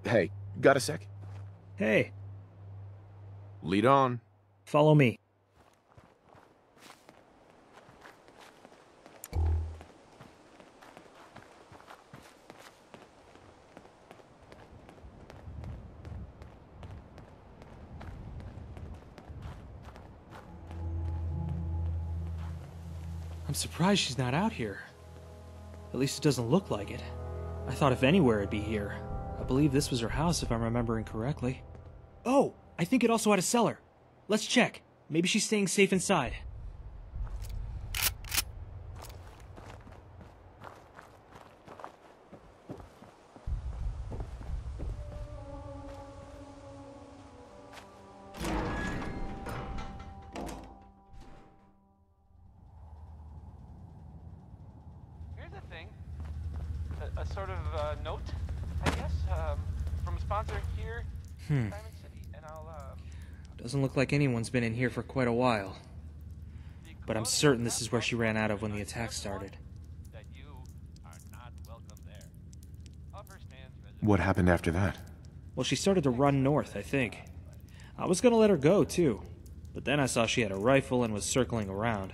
Hey, got a sec? Hey, Lead on. follow me. I'm surprised she's not out here. At least it doesn't look like it. I thought if anywhere it'd be here. I believe this was her house if I'm remembering correctly. Oh, I think it also had a cellar. Let's check. Maybe she's staying safe inside. Here's a thing. A sort of note, I guess, from a sponsor here, Diamond City, and Doesn't look like anyone's been in here for quite a while. But I'm certain this is where she ran out of when the attack started. that you are not welcome there. Offer stands What happened after that? Well, she started to run north, I think. I was gonna let her go, too. But then I saw she had a rifle and was circling around.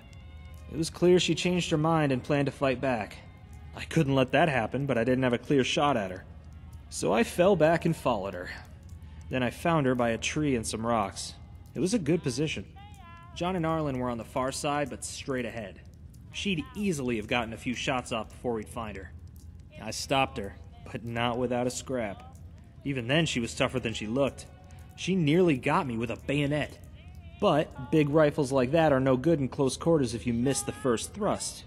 It was clear she changed her mind and planned to fight back. I couldn't let that happen, but I didn't have a clear shot at her. So I fell back and followed her. Then I found her by a tree and some rocks. It was a good position. John and Arlen were on the far side, but straight ahead. She'd easily have gotten a few shots off before we'd find her. I stopped her, but not without a scrap. Even then, she was tougher than she looked. She nearly got me with a bayonet. But big rifles like that are no good in close quarters if you miss the first thrust.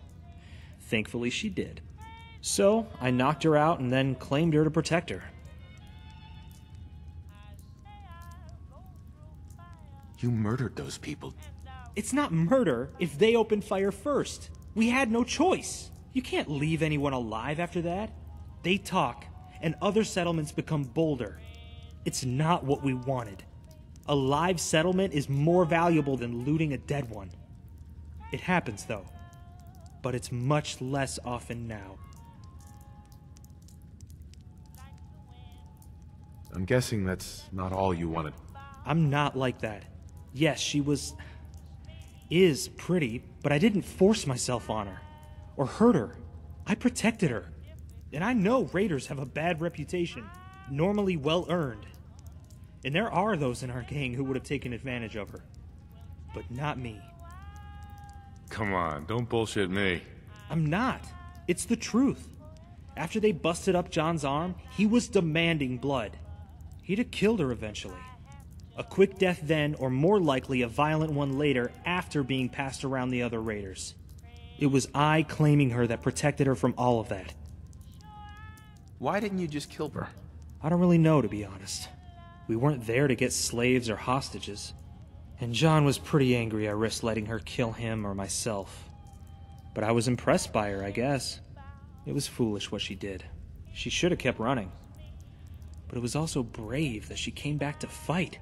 Thankfully, she did. So I knocked her out and then claimed her to protect her. You murdered those people. It's not murder if they opened fire first. We had no choice. You can't leave anyone alive after that. They talk, and other settlements become bolder. It's not what we wanted. A live settlement is more valuable than looting a dead one. It happens, though. But it's much less often now. I'm guessing that's not all you wanted. I'm not like that. Yes, she is pretty, but I didn't force myself on her. Or hurt her. I protected her. And I know raiders have a bad reputation, normally well-earned. And there are those in our gang who would have taken advantage of her. But not me. Come on, don't bullshit me. I'm not. It's the truth. After they busted up John's arm, he was demanding blood. He'd have killed her eventually. A quick death then, or more likely a violent one later after being passed around the other raiders. It was I claiming her that protected her from all of that. Why didn't you just kill her? I don't really know, to be honest. We weren't there to get slaves or hostages. And John was pretty angry I risked letting her kill him or myself. But I was impressed by her, I guess. It was foolish what she did. She should have kept running. But it was also brave that she came back to fight.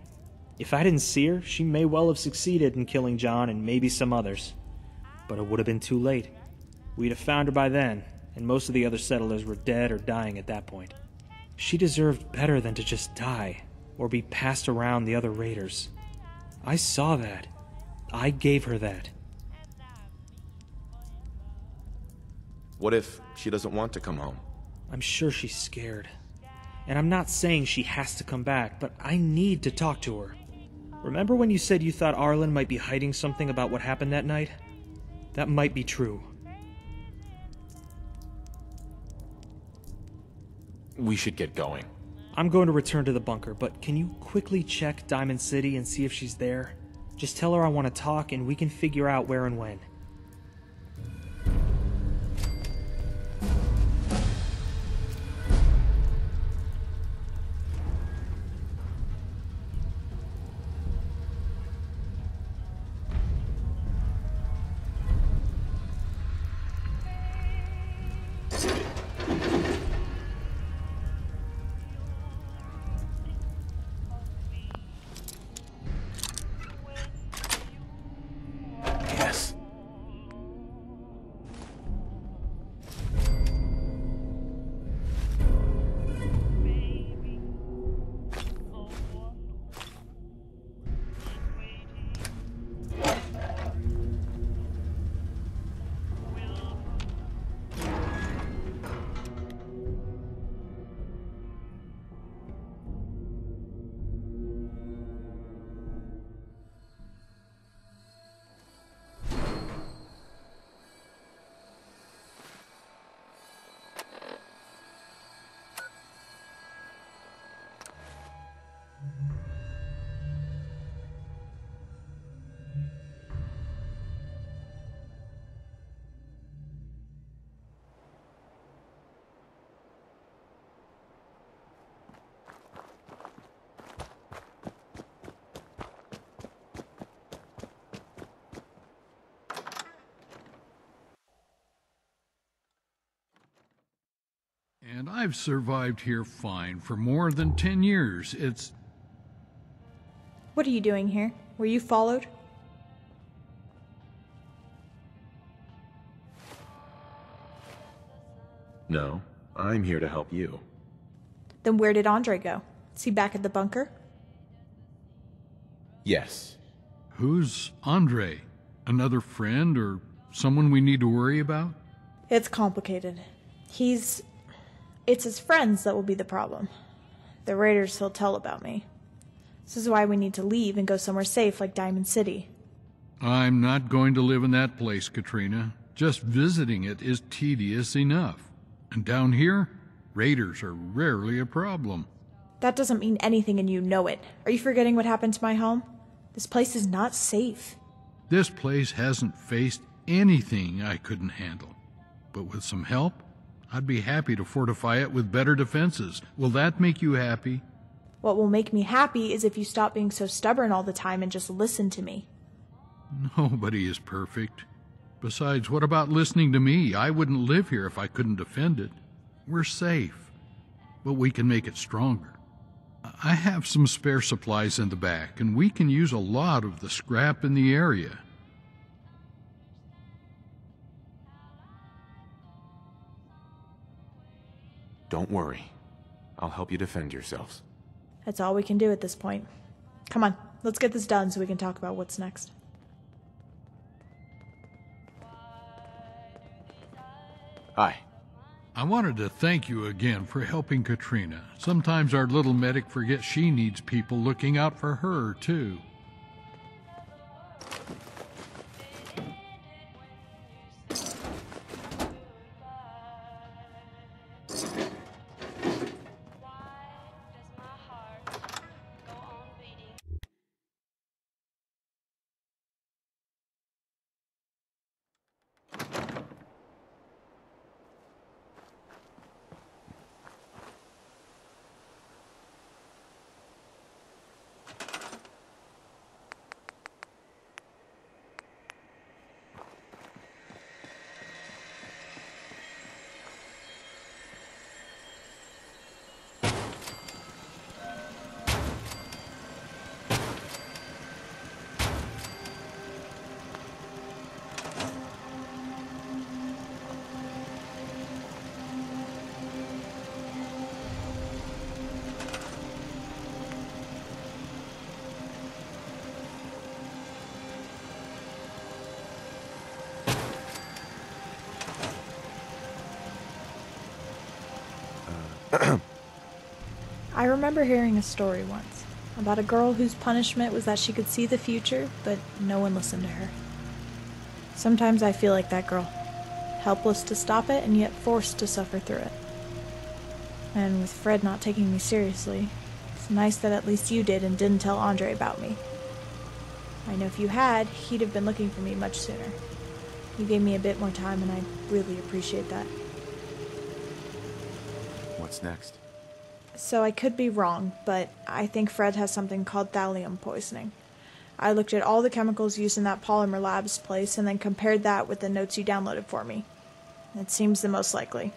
If I didn't see her, she may well have succeeded in killing John and maybe some others. But it would have been too late. We'd have found her by then, and most of the other settlers were dead or dying at that point. She deserved better than to just die, or be passed around the other raiders. I saw that. I gave her that. What if she doesn't want to come home? I'm sure she's scared. And I'm not saying she has to come back, but I need to talk to her. Remember when you said you thought Arlen might be hiding something about what happened that night? That might be true. We should get going. I'm going to return to the bunker, but can you quickly check Diamond City and see if she's there? Just tell her I want to talk and we can figure out where and when. I've survived here fine for more than 10 years. It's... What are you doing here? Were you followed? No, I'm here to help you. Then where did Andre go? Is he back at the bunker? Yes. Who's Andre? Another friend or someone we need to worry about? It's complicated. It's his friends that will be the problem. The raiders he'll tell about me. This is why we need to leave and go somewhere safe like Diamond City. I'm not going to live in that place, Katrina. Just visiting it is tedious enough. And down here, raiders are rarely a problem. That doesn't mean anything and you know it. Are you forgetting what happened to my home? This place is not safe. This place hasn't faced anything I couldn't handle. But with some help, I'd be happy to fortify it with better defenses. Will that make you happy? What will make me happy is if you stop being so stubborn all the time and just listen to me. Nobody is perfect. Besides, what about listening to me? I wouldn't live here if I couldn't defend it. We're safe, but we can make it stronger. I have some spare supplies in the back, and we can use a lot of the scrap in the area. Don't worry. I'll help you defend yourselves. That's all we can do at this point. Come on, let's get this done so we can talk about what's next. Hi. I wanted to thank you again for helping Katrina. Sometimes our little medic forgets she needs people looking out for her, too. I remember hearing a story once about a girl whose punishment was that she could see the future, but no one listened to her. Sometimes I feel like that girl, helpless to stop it and yet forced to suffer through it. And with Fred not taking me seriously, it's nice that at least you did and didn't tell Andre about me. I know if you had, he'd have been looking for me much sooner. You gave me a bit more time and I really appreciate that. What's next? So I could be wrong, but I think Fred has something called thallium poisoning. I looked at all the chemicals used in that polymer labs place and then compared that with the notes you downloaded for me. It seems the most likely.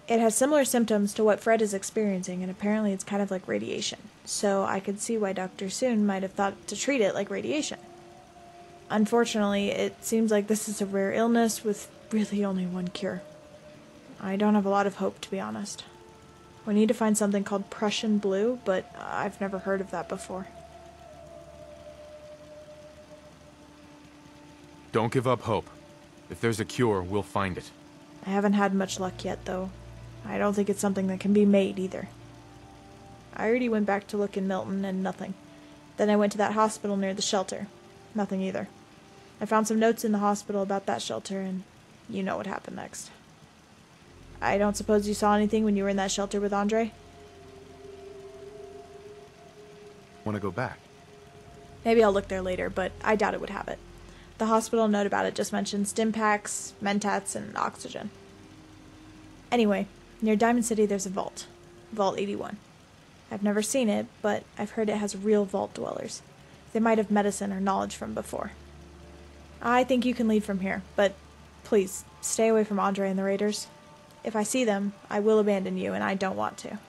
It has similar symptoms to what Fred is experiencing, and apparently it's kind of like radiation. So I could see why Dr. Soon might have thought to treat it like radiation. Unfortunately, it seems like this is a rare illness with really only one cure. I don't have a lot of hope, to be honest. We need to find something called Prussian blue, but I've never heard of that before. Don't give up hope. If there's a cure, we'll find it. I haven't had much luck yet, though. I don't think it's something that can be made, either. I already went back to look in Milton, and nothing. Then I went to that hospital near the shelter. Nothing either. I found some notes in the hospital about that shelter, and you know what happened next. I don't suppose you saw anything when you were in that shelter with Andre? Want to go back? Maybe I'll look there later, but I doubt it would have it. The hospital note about it just mentioned stim packs, mentats, and oxygen. Anyway, near Diamond City there's a vault. Vault 81. I've never seen it, but I've heard it has real vault dwellers. They might have medicine or knowledge from before. I think you can leave from here, but please, stay away from Andre and the raiders. If I see them, I will abandon you, and I don't want to.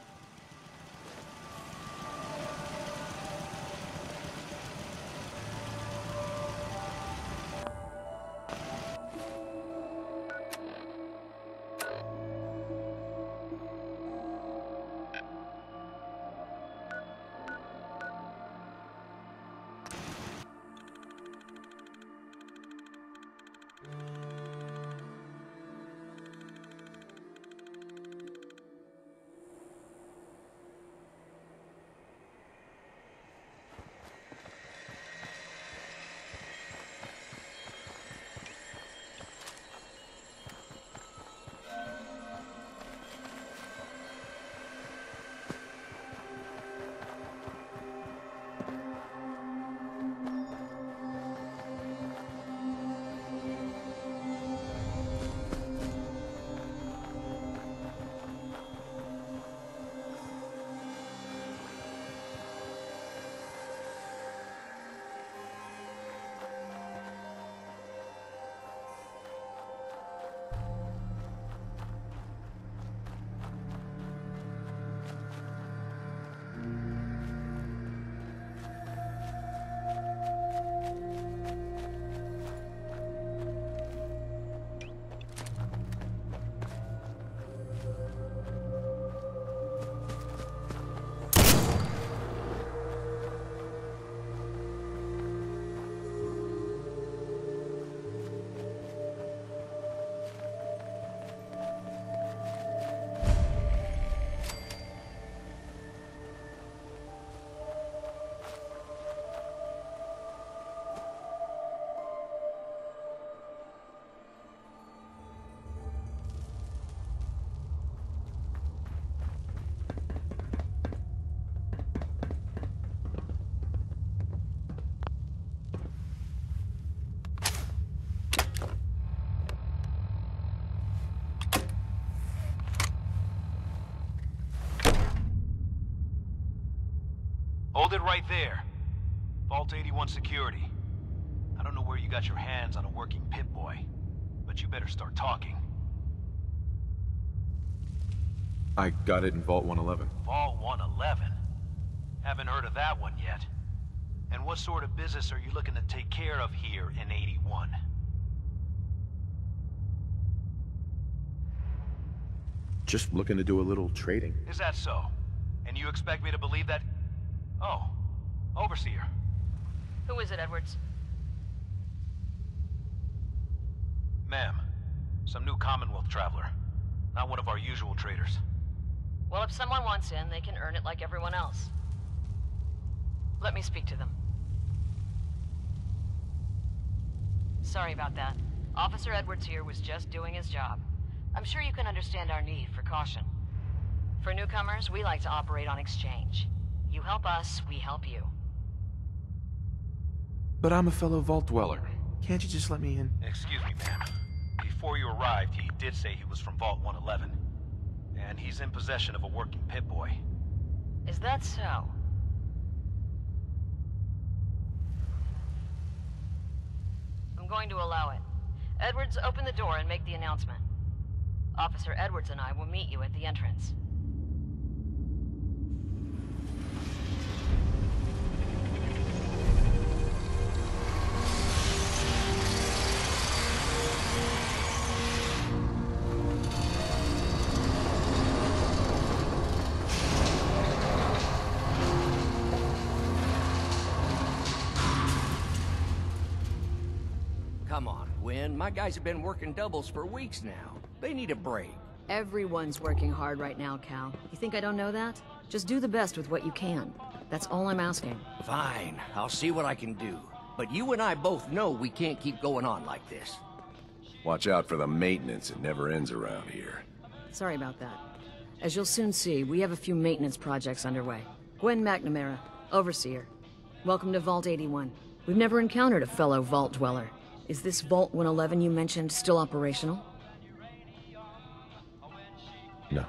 Hold it right there. Vault 81 security. I don't know where you got your hands on a working Pip-Boy, but you better start talking. I got it in Vault 111. Vault 111? Haven't heard of that one yet. And what sort of business are you looking to take care of here in 81? Just looking to do a little trading. Is that so? And you expect me to believe that? Oh, Overseer. Who is it, Edwards? Ma'am, some new Commonwealth traveler. Not one of our usual traders. Well, if someone wants in, they can earn it like everyone else. Let me speak to them. Sorry about that. Officer Edwards here was just doing his job. I'm sure you can understand our need for caution. For newcomers, we like to operate on exchange. You help us, we help you. But I'm a fellow Vault Dweller. Can't you just let me in? Excuse me, ma'am. Before you arrived, he did say he was from Vault 111. And he's in possession of a working Pip-Boy. Is that so? I'm going to allow it. Edwards, open the door and make the announcement. Officer Edwards and I will meet you at the entrance. Come on, Gwen. My guys have been working doubles for weeks now. They need a break. Everyone's working hard right now, Cal. You think I don't know that? Just do the best with what you can. That's all I'm asking. Fine, I'll see what I can do. But you and I both know we can't keep going on like this. Watch out for the maintenance. It never ends around here. Sorry about that. As you'll soon see, we have a few maintenance projects underway. Gwen McNamara, Overseer. Welcome to Vault 81. We've never encountered a fellow Vault Dweller. Is this Vault 111 you mentioned still operational? No.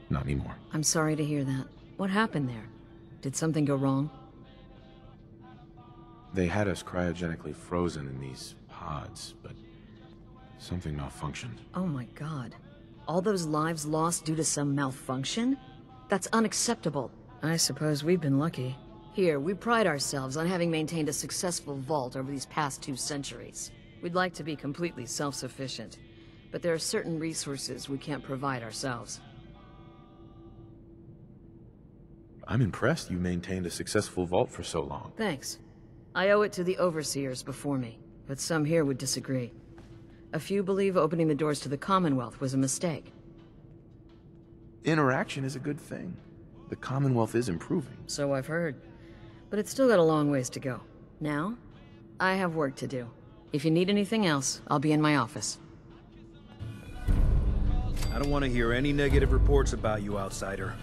Not anymore. I'm sorry to hear that. What happened there? Did something go wrong? They had us cryogenically frozen in these pods, but something malfunctioned. Oh my god. All those lives lost due to some malfunction? That's unacceptable. I suppose we've been lucky. Here, we pride ourselves on having maintained a successful vault over these past 2 centuries. We'd like to be completely self-sufficient, but there are certain resources we can't provide ourselves. I'm impressed you maintained a successful vault for so long. Thanks. I owe it to the overseers before me, but some here would disagree. A few believe opening the doors to the Commonwealth was a mistake. Interaction is a good thing. The Commonwealth is improving. So I've heard. But it's still got a long ways to go. Now, I have work to do. If you need anything else, I'll be in my office. I don't want to hear any negative reports about you, outsider.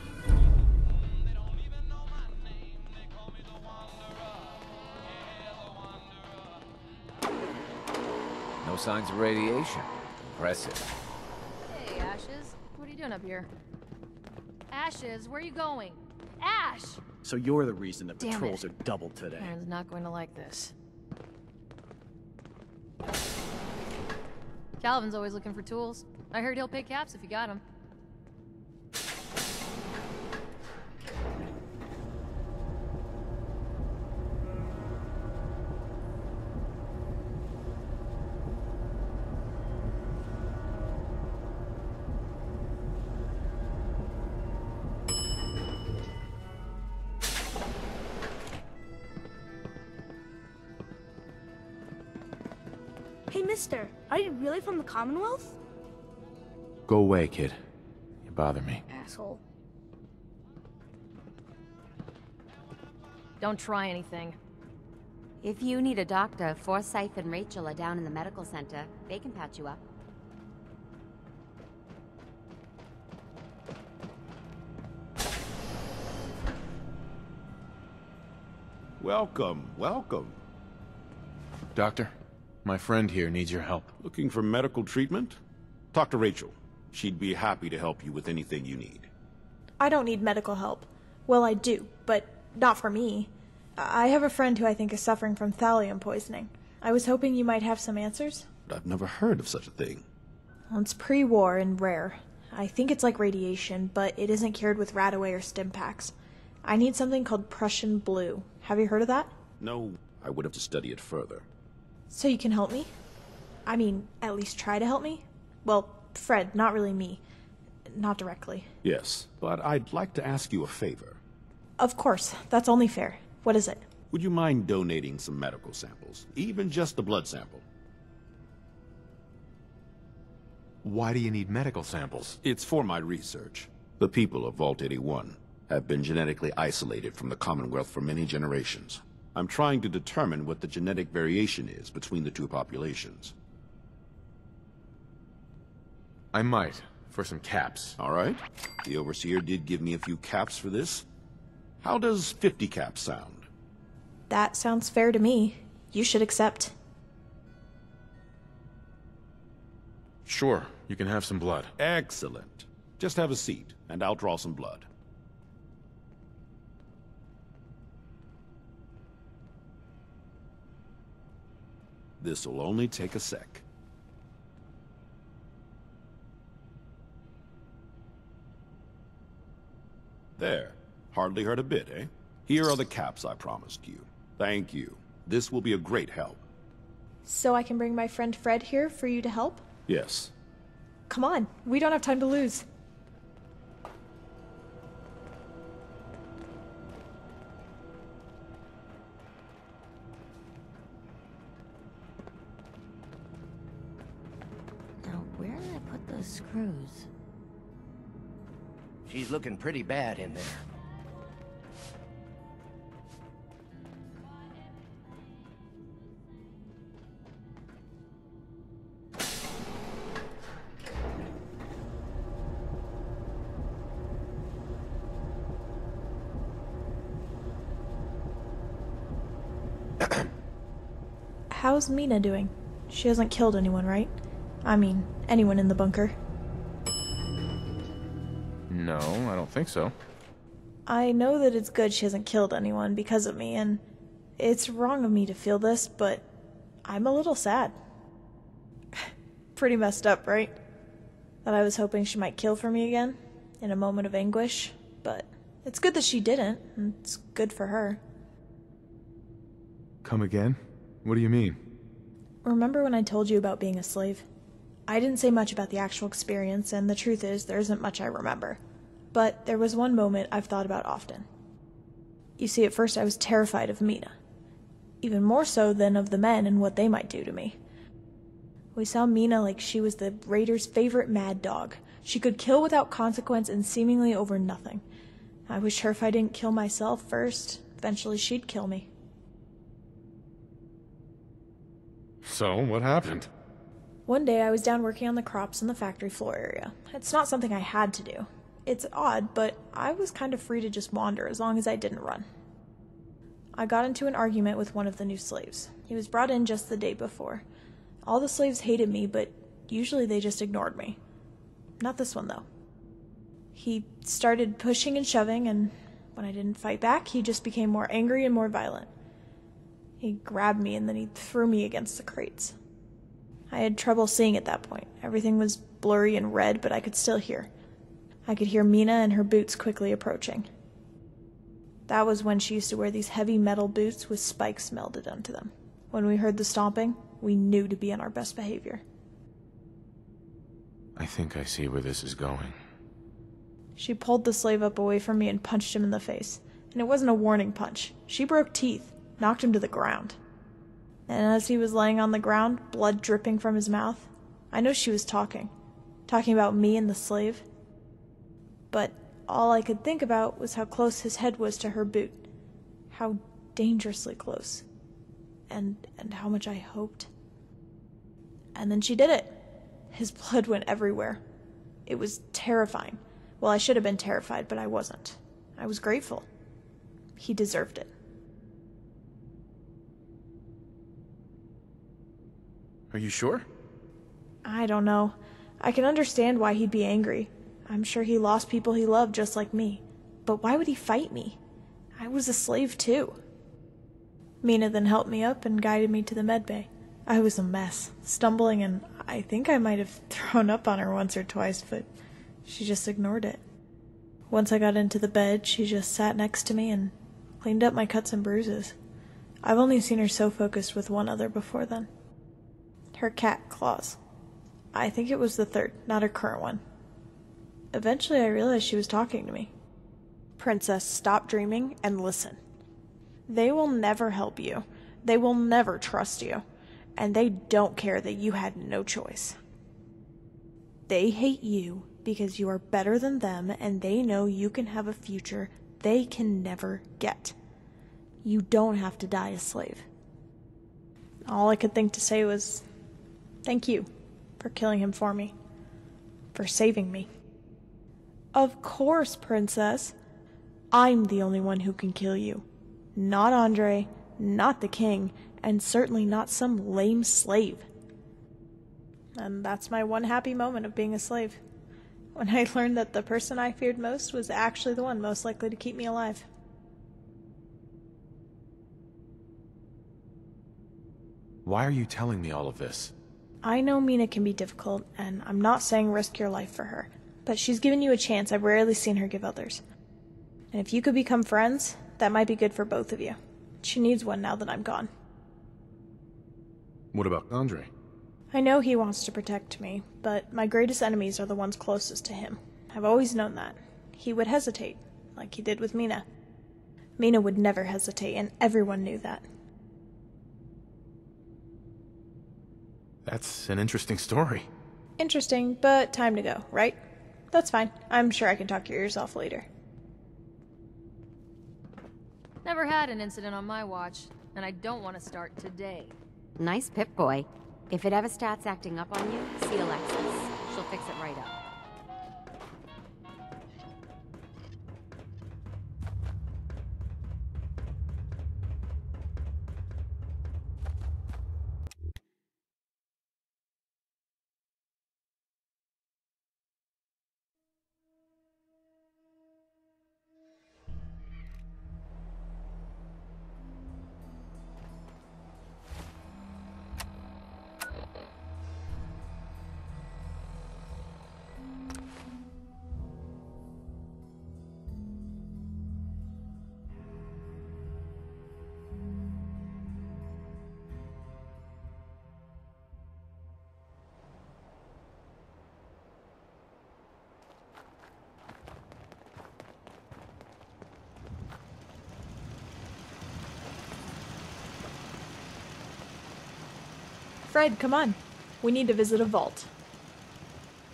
No signs of radiation. Impressive. Hey, Ashes. What are you doing up here? Ashes, where are you going? Ash! So you're the reason the Damn patrols it. are doubled today. Aaron's not going to like this. Calvin's always looking for tools. I heard he'll pay caps if you got them. Hey, mister, are you really from the Commonwealth? Go away, kid. You bother me. Asshole. Don't try anything. If you need a doctor, Forsyth and Rachel are down in the medical center. They can patch you up. Welcome, welcome. Doctor, my friend here needs your help. Looking for medical treatment? Talk to Rachel. She'd be happy to help you with anything you need. I don't need medical help. Well, I do, but not for me. I have a friend who I think is suffering from thallium poisoning. I was hoping you might have some answers. I've never heard of such a thing. Well, it's pre-war and rare. I think it's like radiation, but it isn't cured with Radaway or stim packs. I need something called Prussian blue. Have you heard of that? No, I would have to study it further. So you can help me? I mean, at least try to help me? Well, Fred, not really me. Not directly. Yes, but I'd like to ask you a favor. Of course, that's only fair. What is it? Would you mind donating some medical samples? Even just a blood sample? Why do you need medical samples? It's for my research. The people of Vault 81 have been genetically isolated from the Commonwealth for many generations. I'm trying to determine what the genetic variation is between the two populations. I might, for some caps. All right. The Overseer did give me a few caps for this. How does 50 caps sound? That sounds fair to me. You should accept. Sure, you can have some blood. Excellent. Just have a seat, and I'll draw some blood. This'll only take a sec. There. Hardly hurt a bit, eh? Here are the caps I promised you. Thank you. This will be a great help. So I can bring my friend Fred here for you to help? Yes. Come on, we don't have time to lose. Now, where did I put those screws? She's looking pretty bad in there. How's Mina doing? She hasn't killed anyone, right? I mean, anyone in the bunker. No, I don't think so. I know that it's good she hasn't killed anyone because of me, and it's wrong of me to feel this, but I'm a little sad. Pretty messed up, right? that I was hoping she might kill for me again, in a moment of anguish, but it's good that she didn't, and it's good for her. Come again? What do you mean? Remember when I told you about being a slave? I didn't say much about the actual experience, and the truth is, there isn't much I remember. But there was one moment I've thought about often. You see, at first I was terrified of Mina. Even more so than of the men and what they might do to me. We saw Mina like she was the Raiders' favorite mad dog. She could kill without consequence and seemingly over nothing. I was sure if I didn't kill myself first, eventually she'd kill me. So, what happened? One day I was down working on the crops in the factory floor area. It's not something I had to do. It's odd, but I was kind of free to just wander as long as I didn't run. I got into an argument with one of the new slaves. He was brought in just the day before. All the slaves hated me, but usually they just ignored me. Not this one, though. He started pushing and shoving, and when I didn't fight back, he just became more angry and more violent. He grabbed me and then he threw me against the crates. I had trouble seeing at that point. Everything was blurry and red, but I could still hear. I could hear Mina and her boots quickly approaching. That was when she used to wear these heavy metal boots with spikes melded onto them. When we heard the stomping, we knew to be on our best behavior. I think I see where this is going. She pulled the slave up away from me and punched him in the face. And it wasn't a warning punch. She broke teeth, knocked him to the ground. And as he was laying on the ground, blood dripping from his mouth, I know she was talking about me and the slave. But all I could think about was how close his head was to her boot. How dangerously close. And how much I hoped. And then she did it. His blood went everywhere. It was terrifying. Well, I should have been terrified, but I wasn't. I was grateful. He deserved it. Are you sure? I don't know. I can understand why he'd be angry. I'm sure he lost people he loved just like me. But why would he fight me? I was a slave too. Mina then helped me up and guided me to the medbay. I was a mess, stumbling, and I think I might have thrown up on her once or twice, but she just ignored it. Once I got into the bed, she just sat next to me and cleaned up my cuts and bruises. I've only seen her so focused with one other before then. Her cat, Claus. I think it was the third, not her current one. Eventually I realized she was talking to me. Princess, stop dreaming and listen. They will never help you. They will never trust you. And they don't care that you had no choice. They hate you because you are better than them and they know you can have a future they can never get. You don't have to die a slave. All I could think to say was, thank you for killing him for me. For saving me. Of course, Princess. I'm the only one who can kill you. Not Andre, not the king, and certainly not some lame slave. And that's my one happy moment of being a slave. When I learned that the person I feared most was actually the one most likely to keep me alive. Why are you telling me all of this? I know Mina can be difficult, and I'm not saying risk your life for her, but she's given you a chance I've rarely seen her give others. And if you could become friends, that might be good for both of you. She needs one now that I'm gone. What about Andre? I know he wants to protect me, but my greatest enemies are the ones closest to him. I've always known that. He would hesitate, like he did with Mina. Mina would never hesitate, and everyone knew that. That's an interesting story. Interesting, but time to go, right? That's fine. I'm sure I can talk your ears off later. Never had an incident on my watch, and I don't want to start today. Nice Pip-Boy. If it ever starts acting up on you, see Alexis. She'll fix it right up. Fred, come on. We need to visit a vault.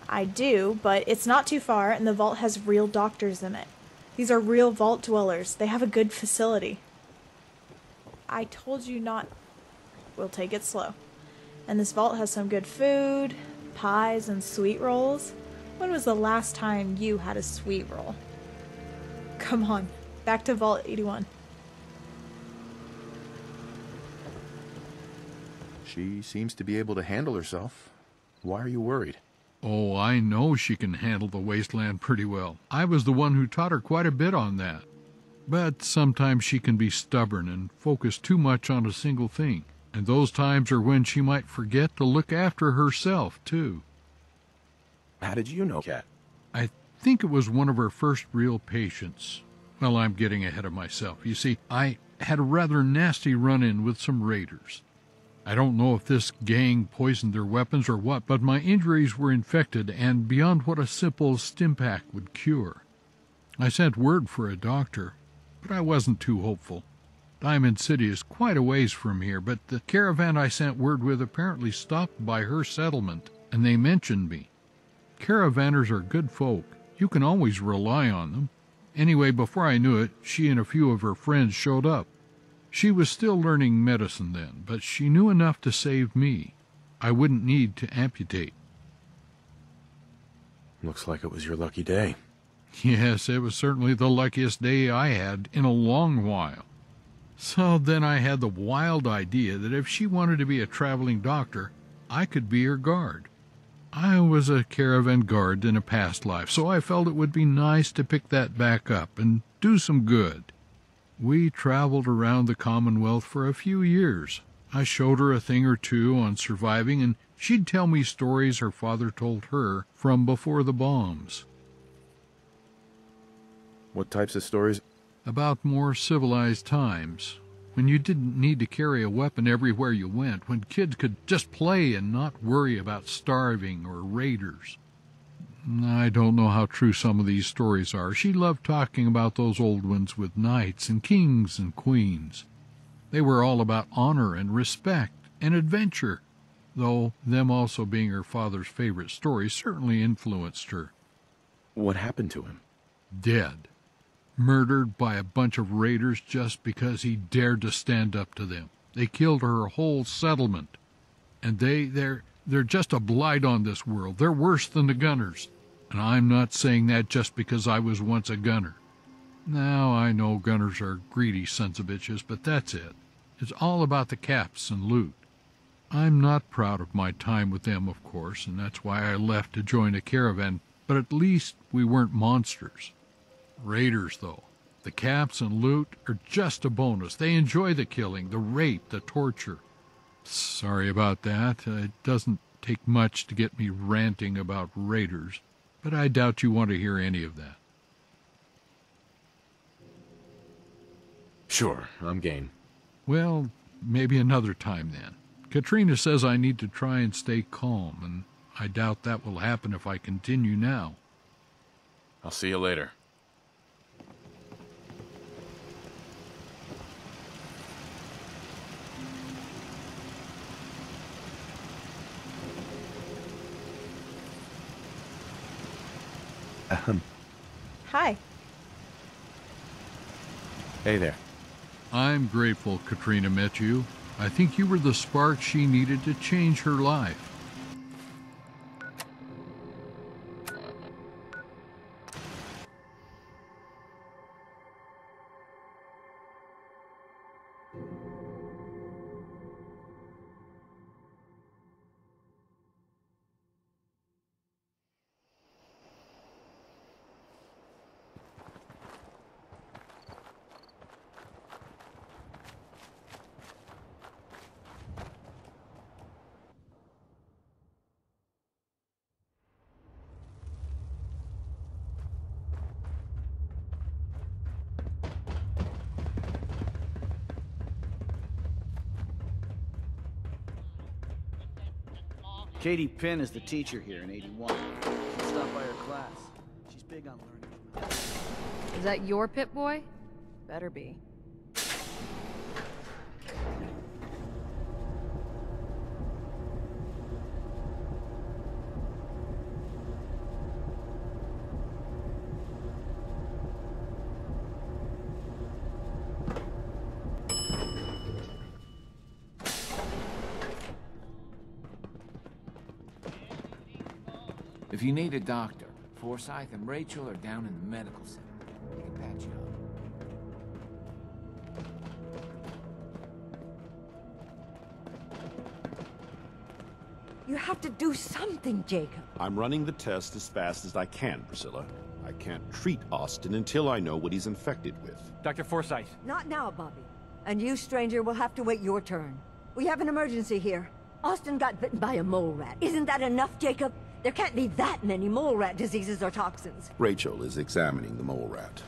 I do, but it's not too far, and the vault has real doctors in it. These are real vault dwellers. They have a good facility. I told you not... We'll take it slow. And this vault has some good food, pies, and sweet rolls. When was the last time you had a sweet roll? Come on, back to Vault 81. She seems to be able to handle herself. Why are you worried? Oh, I know she can handle the wasteland pretty well. I was the one who taught her quite a bit on that. But sometimes she can be stubborn and focus too much on a single thing. And those times are when she might forget to look after herself, too. How did you know, Kat? I think it was one of her first real patients. Well, I'm getting ahead of myself. You see, I had a rather nasty run-in with some raiders. I don't know if this gang poisoned their weapons or what, but my injuries were infected and beyond what a simple Stimpak would cure. I sent word for a doctor, but I wasn't too hopeful. Diamond City is quite a ways from here, but the caravan I sent word with apparently stopped by her settlement, and they mentioned me. Caravanners are good folk. You can always rely on them. Anyway, before I knew it, she and a few of her friends showed up. She was still learning medicine then, but she knew enough to save me. I wouldn't need to amputate. Looks like it was your lucky day. Yes, it was certainly the luckiest day I had in a long while. So then I had the wild idea that if she wanted to be a traveling doctor, I could be her guard. I was a caravan guard in a past life, so I felt it would be nice to pick that back up and do some good. We traveled around the Commonwealth for a few years. I showed her a thing or two on surviving, and she'd tell me stories her father told her from before the bombs. What types of stories? About more civilized times, when you didn't need to carry a weapon everywhere you went, when kids could just play and not worry about starving or raiders. I don't know how true some of these stories are. She loved talking about those old ones with knights and kings and queens. They were all about honor and respect and adventure, though them also being her father's favorite stories certainly influenced her. What happened to him? Dead. Murdered by a bunch of raiders just because he dared to stand up to them. They killed her whole settlement. And they're just a blight on this world. They're worse than the gunners. And I'm not saying that just because I was once a gunner. Now, I know gunners are greedy sons of bitches, but that's it. It's all about the caps and loot. I'm not proud of my time with them, of course, and that's why I left to join a caravan, but at least we weren't monsters. Raiders, though. The caps and loot are just a bonus. They enjoy the killing, the rape, the torture. Sorry about that. It doesn't take much to get me ranting about raiders, but I doubt you want to hear any of that. Sure, I'm game. Well, maybe another time then. Katrina says I need to try and stay calm, and I doubt that will happen if I continue now. I'll see you later. Hi. Hey there. I'm grateful Katrina met you. I think you were the spark she needed to change her life. Katie Pinn is the teacher here in 81. Should stop by her class. She's big on learning. Is that your Pip-Boy? Better be. If you need a doctor, Forsyth and Rachel are down in the medical center. They can patch you up. You have to do something, Jacob. I'm running the test as fast as I can, Priscilla. I can't treat Austin until I know what he's infected with. Dr. Forsyth. Not now, Bobby. And you, stranger, will have to wait your turn. We have an emergency here. Austin got bitten by a mole rat. Isn't that enough, Jacob? There can't be that many mole rat diseases or toxins. Rachel is examining the mole rat.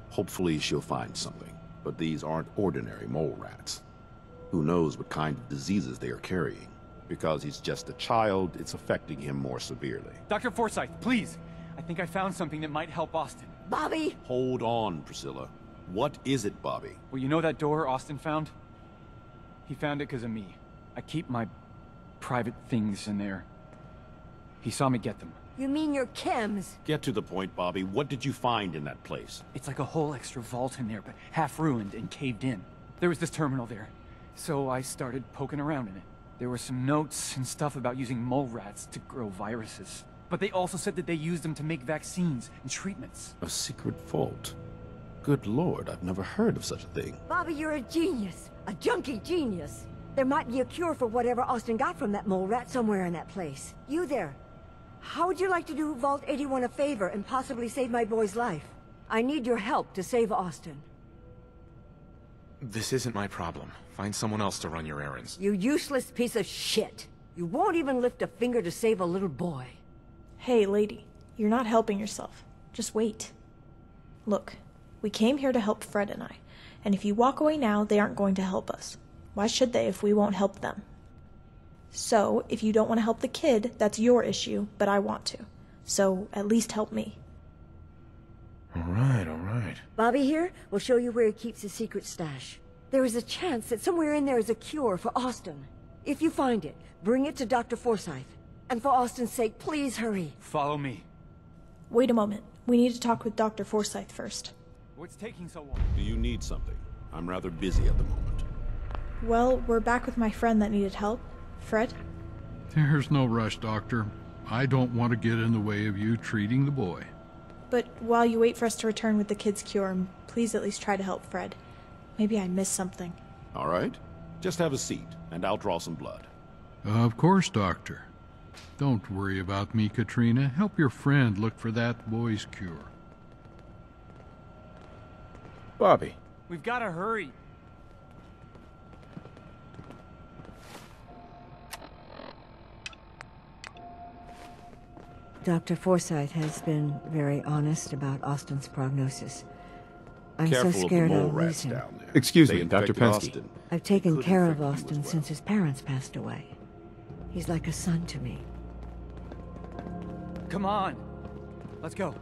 Hopefully she'll find something. But these aren't ordinary mole rats. Who knows what kind of diseases they are carrying? Because he's just a child, it's affecting him more severely. Dr. Forsyth, please. I think I found something that might help Austin. Bobby! Hold on, Priscilla. What is it, Bobby? Well, you know that door Austin found? He found it because of me. I keep my private things in there. He saw me get them. You mean your chems? Get to the point, Bobby. What did you find in that place? It's like a whole extra vault in there, but half ruined and caved in. There was this terminal there, so I started poking around in it. There were some notes and stuff about using mole rats to grow viruses. But they also said that they used them to make vaccines and treatments. A secret vault? Good Lord, I've never heard of such a thing. Bobby, you're a genius. A junkie genius. There might be a cure for whatever Austin got from that mole rat somewhere in that place. You there. How would you like to do Vault 81 a favor and possibly save my boy's life? I need your help to save Austin. This isn't my problem. Find someone else to run your errands. You useless piece of shit. You won't even lift a finger to save a little boy. Hey, lady. You're not helping yourself. Just wait. Look, we came here to help Fred and I. And if you walk away now, they aren't going to help us. Why should they if we won't help them? So, if you don't want to help the kid, that's your issue, but I want to. So, at least help me. All right. Bobby here will show you where he keeps his secret stash. There is a chance that somewhere in there is a cure for Austin. If you find it, bring it to Dr. Forsyth. And for Austin's sake, please hurry. Follow me. Wait a moment. We need to talk with Dr. Forsyth first. What's taking so long? Do you need something? I'm rather busy at the moment. Well, we're back with my friend that needed help. Fred? There's no rush, Doctor. I don't want to get in the way of you treating the boy. But while you wait for us to return with the kid's cure, please at least try to help Fred. Maybe I missed something. All right. Just have a seat, and I'll draw some blood. Of course, Doctor. Don't worry about me, Katrina. Help your friend look for that boy's cure. Bobby. We've got to hurry. Dr. Forsyth has been very honest about Austin's prognosis. I'm Careful so scared of the mole I'll rats lose him. down there. Excuse They me, Dr. infected Pensky. Austin. I've taken Could care infect of you Austin as well. since his parents passed away. He's like a son to me. Come on. Let's go.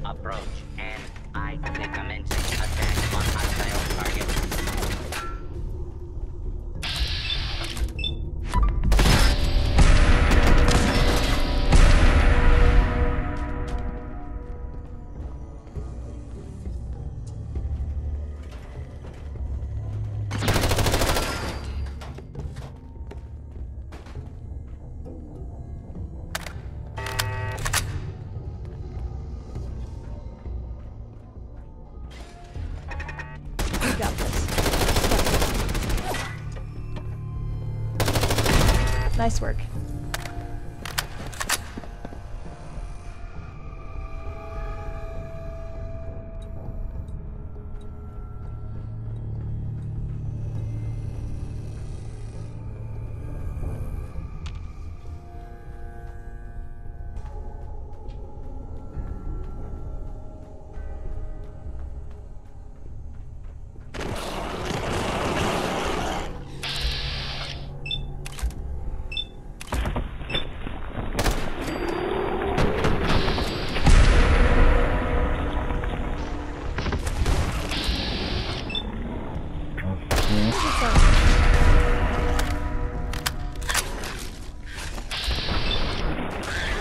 Approach, and I commence attack on hostile target. Nice work.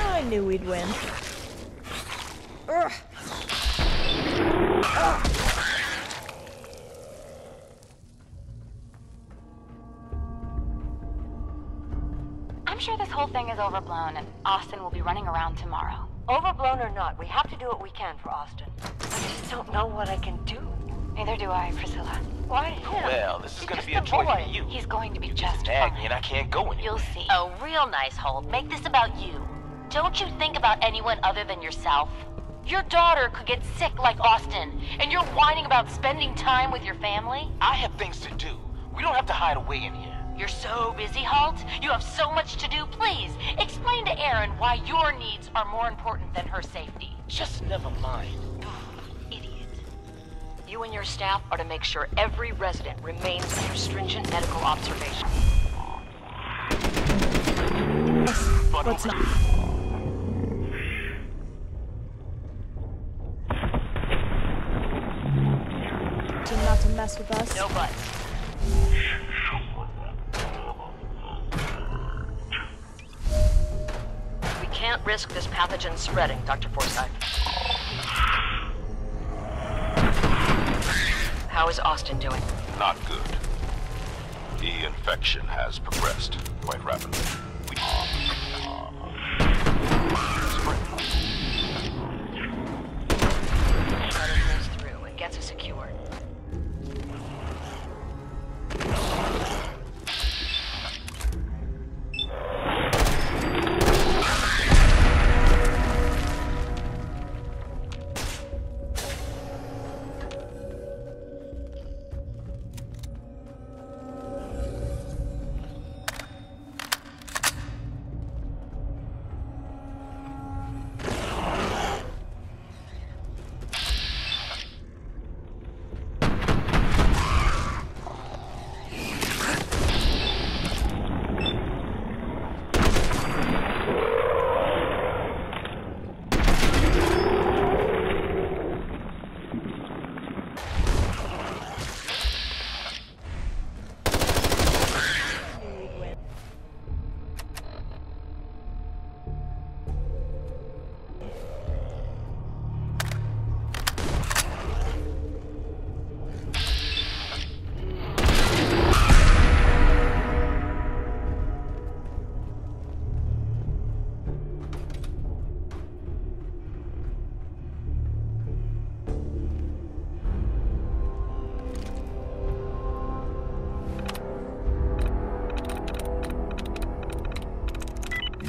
I knew we'd win. Ugh. Ugh. I'm sure this whole thing is overblown and Austin will be running around tomorrow. Overblown or not, we have to do what we can for Austin. I just don't know what I can do. Neither do I, Priscilla. Why him? Well, this is He's gonna just be a a choice boy. for you. He's going to be just Tag fine. me and I can't go anywhere. You'll see. Oh, real nice, Holt. Make this about you. Don't you think about anyone other than yourself? Your daughter could get sick like Austin, and you're whining about spending time with your family? I have things to do. We don't have to hide away in here. You're so busy, Holt. You have so much to do. Please, explain to Erin why your needs are more important than her safety. Just never mind. You and your staff are to make sure every resident remains under stringent medical observation. Let's not. Not to mess with us. No buts. We can't risk this pathogen spreading, Dr. Forsyth. How is Austin doing? Not good. The infection has progressed quite rapidly. Cutter goes through and gets us secured.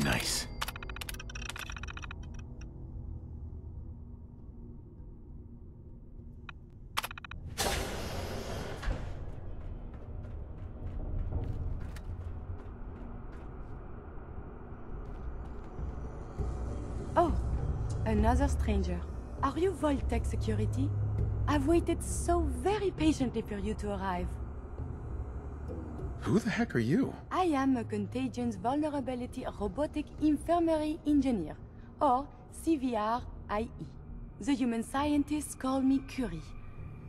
Nice. Oh, another stranger. Are you Vault-Tec security? I've waited so very patiently for you to arrive. Who the heck are you? I am a Contagions Vulnerability Robotic Infirmary Engineer, or CVR-IE. The human scientists call me Curie.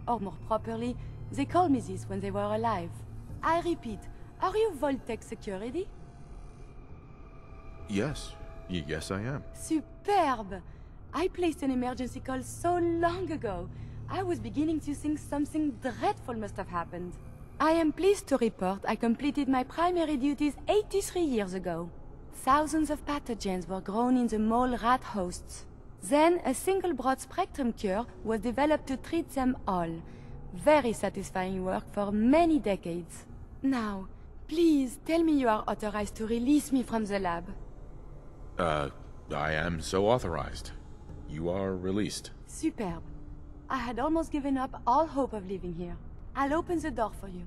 Or more properly, they called me this when they were alive. I repeat, are you Vault-Tec security? Yes. Yes, I am. Superb! I placed an emergency call so long ago. I was beginning to think something dreadful must have happened. I am pleased to report I completed my primary duties 83 years ago. Thousands of pathogens were grown in the mole rat hosts. Then a single broad-spectrum cure was developed to treat them all. Very satisfying work for many decades. Now, Please, tell me you are authorized to release me from the lab. I am so authorized. You are released. Superb. I had almost given up all hope of living here. I'll open the door for you.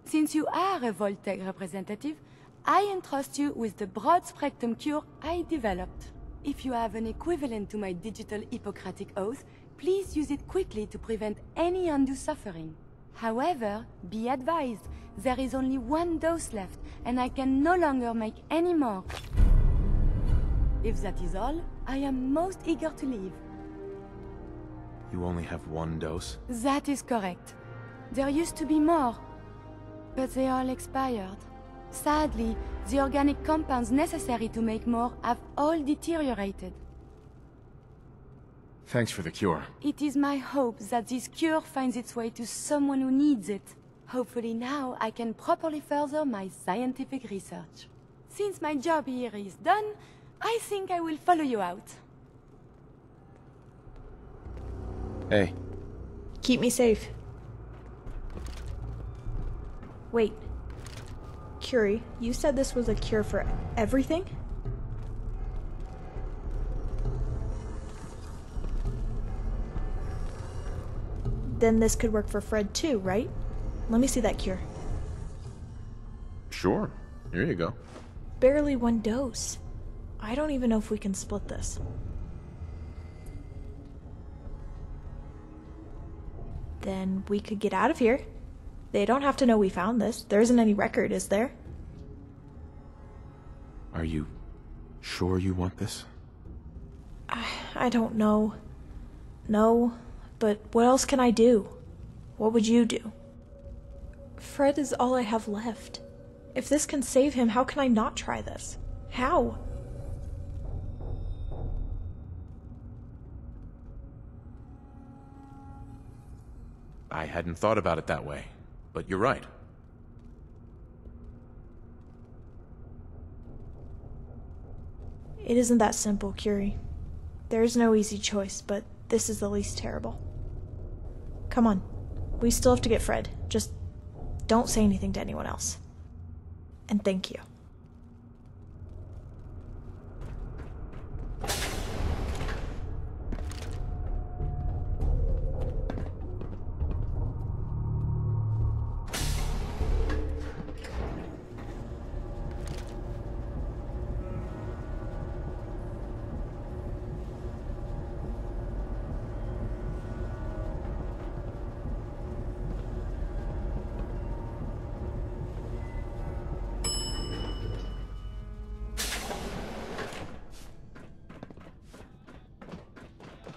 Since you are a Voltec representative, I entrust you with the broad-spectrum cure I developed. If you have an equivalent to my digital Hippocratic oath, please use it quickly to prevent any undue suffering. However, be advised, there is only one dose left, and I can no longer make any more. If that is all, I am most eager to leave. You only have one dose? That is correct. There used to be more, but they all expired. Sadly, the organic compounds necessary to make more have all deteriorated. Thanks for the cure. It is my hope that this cure finds its way to someone who needs it. Hopefully now I can properly further my scientific research. Since my job here is done, I think I will follow you out. Hey. Keep me safe. Wait. Curie, you said this was a cure for everything? Then this could work for Fred too, right? Let me see that cure. Sure. Here you go. Barely one dose. I don't even know if we can split this. Then we could get out of here. They don't have to know we found this. There isn't any record, is there? Are you sure you want this? I don't know. No, but what else can I do? What would you do? Fred is all I have left. If this can save him, how can I not try this? How? I hadn't thought about it that way, but you're right. It isn't that simple, Curie. There is no easy choice, but this is the least terrible. Come on. We still have to get Fred. Just don't say anything to anyone else. And thank you.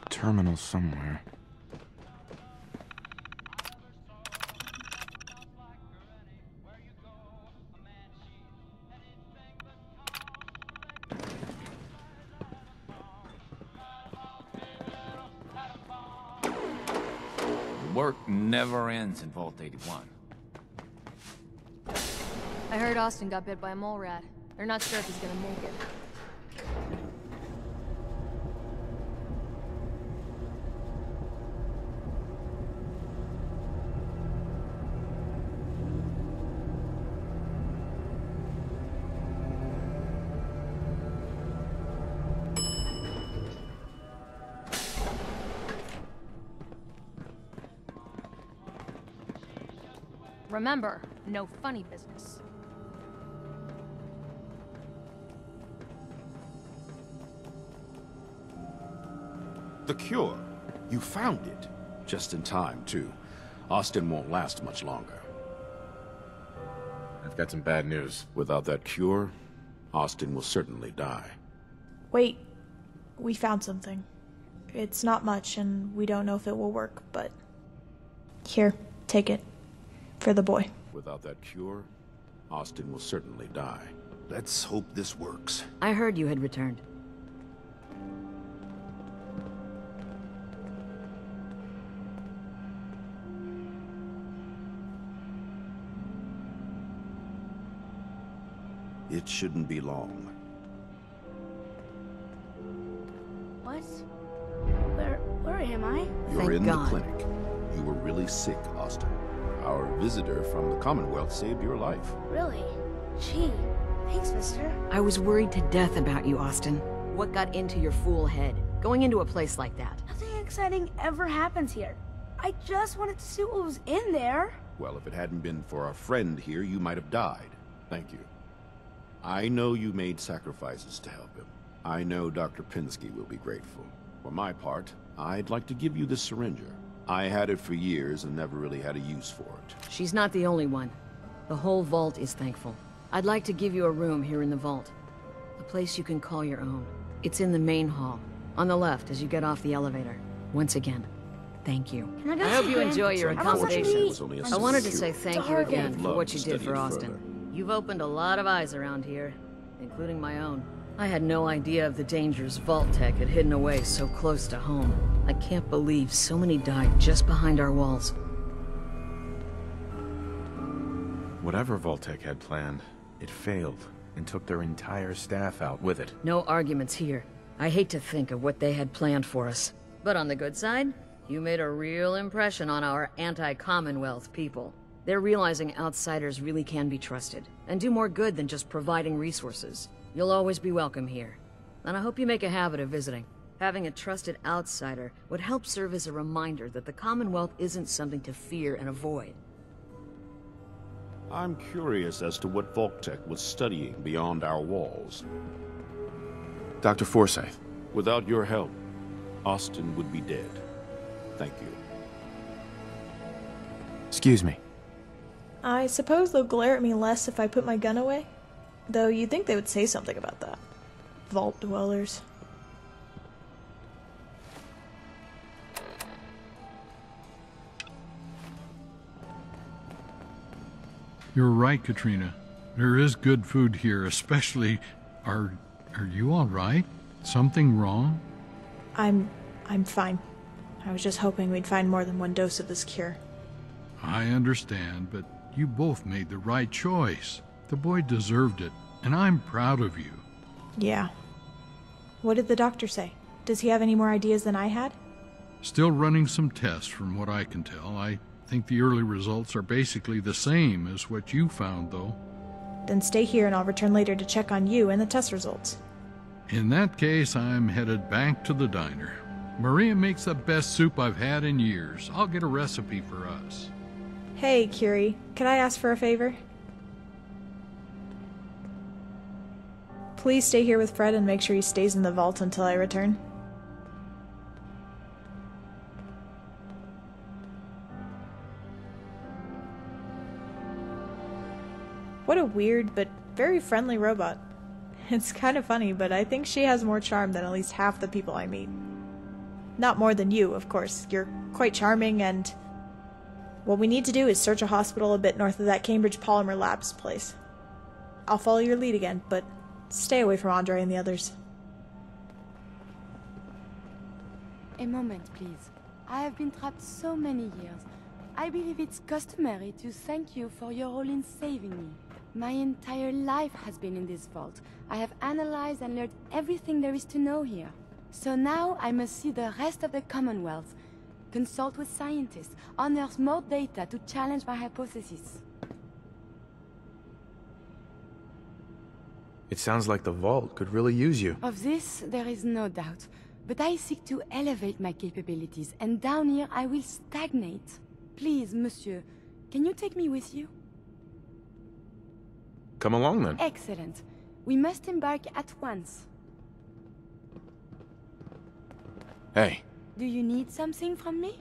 Terminal somewhere. Work never ends in Vault 81. I heard Austin got bit by a mole rat. They're not sure if he's gonna make it. Remember, no funny business. The cure. You found it. Just in time, too. Austin won't last much longer. I've got some bad news. Without that cure, Austin will certainly die. Wait. We found something. It's not much, and we don't know if it will work, but... Here, take it. For the boy. Without that cure, Austin will certainly die. Let's hope this works. I heard you had returned. It shouldn't be long. What? Where am I? You're in the clinic. You were really sick, Austin. Our visitor from the Commonwealth saved your life. Really? Gee, thanks, mister. I was worried to death about you, Austin. What got into your fool head? Going into a place like that? Nothing exciting ever happens here. I just wanted to see what was in there. Well, if it hadn't been for our friend here, you might have died. Thank you. I know you made sacrifices to help him. I know Dr. Pinsky will be grateful. For my part, I'd like to give you this syringer. I had it for years and never really had a use for it. She's not the only one. The whole vault is thankful. I'd like to give you a room here in the vault. A place you can call your own. It's in the main hall, on the left as you get off the elevator. Once again, thank you. Can I I hope you enjoy your accommodations. I wanted to say Security. thank you again for Love what to you did study for it Austin. further. You've opened a lot of eyes around here, including my own. I had no idea of the dangers Vault Tech had hidden away so close to home. I can't believe so many died just behind our walls. Whatever Vault-Tec had planned, it failed and took their entire staff out with it. No arguments here. I hate to think of what they had planned for us. But on the good side, you made a real impression on our anti-Commonwealth people. They're realizing outsiders really can be trusted, and do more good than just providing resources. You'll always be welcome here. And I hope you make a habit of visiting. Having a trusted outsider would help serve as a reminder that the Commonwealth isn't something to fear and avoid. I'm curious as to what Vault-Tec was studying beyond our walls. Dr. Forsyth. Without your help, Austin would be dead. Thank you. Excuse me. I suppose they'll glare at me less if I put my gun away. Though you'd think they would say something about that. Vault dwellers. You're right, Katrina. There is good food here, especially... Are you all right? Something wrong? I'm fine. I was just hoping we'd find more than one dose of this cure. I understand, but you both made the right choice. The boy deserved it, and I'm proud of you. Yeah. What did the doctor say? Does he have any more ideas than I had? Still running some tests from what I can tell. I think the early results are basically the same as what you found, though. Then stay here and I'll return later to check on you and the test results. In that case, I'm headed back to the diner. Maria makes the best soup I've had in years. I'll get a recipe for us. Hey, Curie. Could I ask for a favor? Please stay here with Fred and make sure he stays in the vault until I return. What a weird but very friendly robot. It's kind of funny, but I think she has more charm than at least half the people I meet. Not more than you, of course. You're quite charming, and what we need to do is search a hospital a bit north of that Cambridge Polymer Labs place. I'll follow your lead again, but stay away from Andre and the others. A moment, please. I have been trapped so many years. I believe it's customary to thank you for your role in saving me. My entire life has been in this vault. I have analyzed and learned everything there is to know here. So now I must see the rest of the Commonwealth, consult with scientists, unearth more data to challenge my hypothesis. It sounds like the Vault could really use you. Of this, there is no doubt. But I seek to elevate my capabilities, and down here I will stagnate. Please, monsieur, can you take me with you? Come along, then. Excellent. We must embark at once. Hey. Do you need something from me?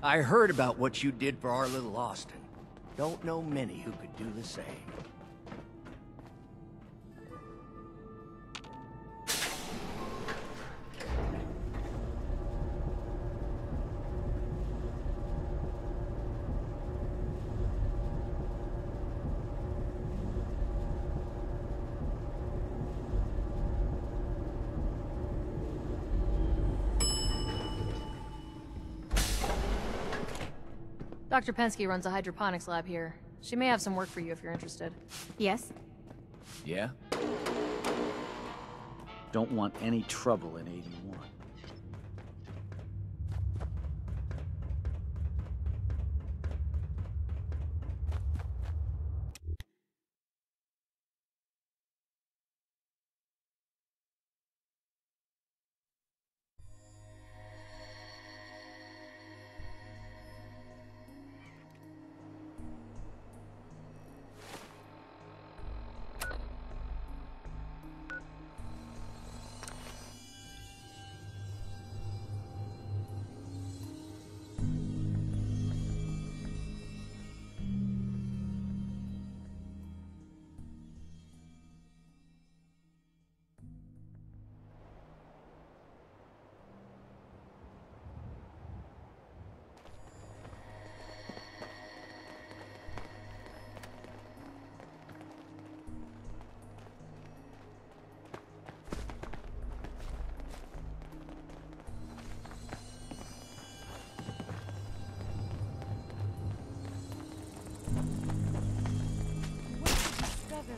I heard about what you did for our little Austin. Don't know many who could do the same. Dr. Pensky runs a hydroponics lab here. She may have some work for you if you're interested. Yes? Yeah? Don't want any trouble in 81.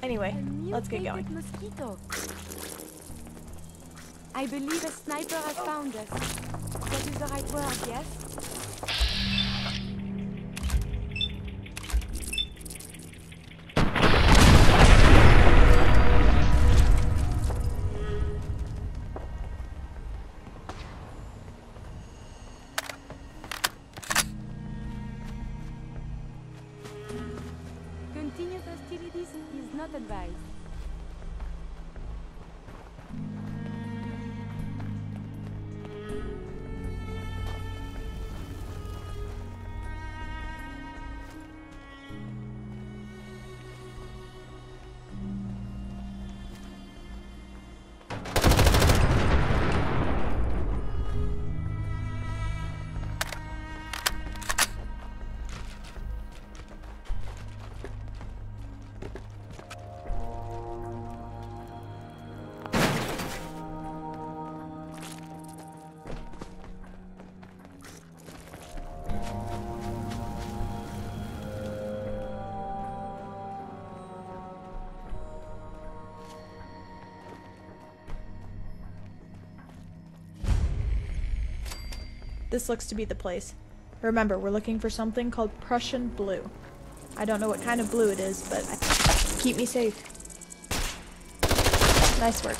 Anyway, let's get going. Mosquito. I believe a sniper has found us. That is the right word, yes? Continuous hostilities is not advised. This looks to be the place. Remember, we're looking for something called Prussian blue. I don't know what kind of blue it is, but keep me safe. Nice work.